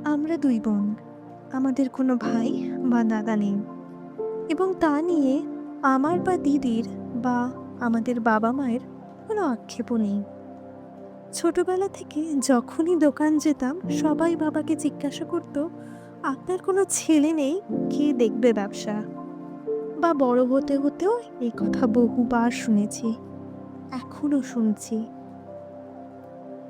আমরা ২ বোন। আমাদের কোনো ভাই বা দাদা নেই এবং তা নিয়ে আমার বা দিদির বা আমাদের বাবা-মায়ের কোনো আক্ষেপও নেই। ছোটবেলা থেকে যখনই দোকান যেতাম সবাই বাবাকে জিজ্ঞাসা করত, "আপনার কোনো ছেলে নেই? কে দেখবে ব্যবসা?" বা বড় হতে হতেও এই কথা বহুবার শুনেছি। এখনো শুনছি।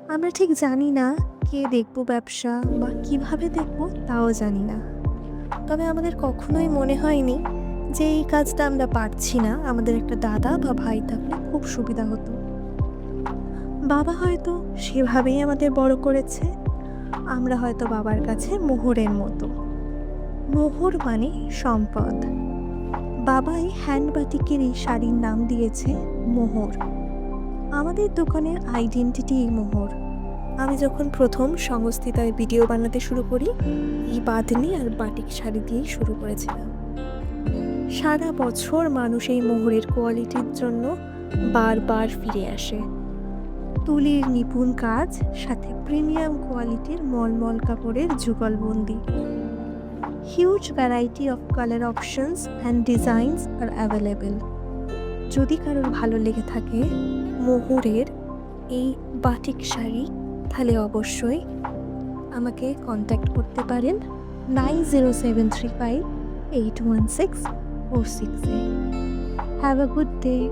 আমরা ঠিক জানি না কে দেখব ব্যবসা বা কিভাবে দেখব তাও জানি না। তবে আমাদের কখনোই মনে হয়নি যে এই কাজটা আমরা পারছি না, আমাদের একটা দাদা বা ভাই থাকলে খুব সুবিধা হতো। বাবা হয়তো সেভাবেই আমাদের বড় করেছে। আমরা হয়তো বাবার কাছে মোহরের মতো। মোহর মানে সম্পদ। বাবাই হ্যান্ড বাটিকের এই শাড়ির নাম দিয়েছে মোহর। আমাদের দোকানের আইডেন্টিটি এই মোহর। আমি যখন প্রথম সংস্থিতায় ভিডিও বানাতে শুরু করি, এই বাঁধনি আর বাটিক শাড়ি দিয়েই শুরু করেছিলাম। সারা বছর মানুষ এই মোহরের কোয়ালিটির জন্য বারবার ফিরে আসে। তুলির নিপুণ কাজ, সাথে প্রিমিয়াম কোয়ালিটির মলমল কাপড়ের যুগলবন্দি। Huge variety of colour options and designs are available. যদি কারোর ভালো লেগে থাকে মোহরের এই বাটিক শাড়ি, তাহলে অবশ্যই আমাকে কন্ট্যাক্ট করতে পারেন 9073581646 Have a good day.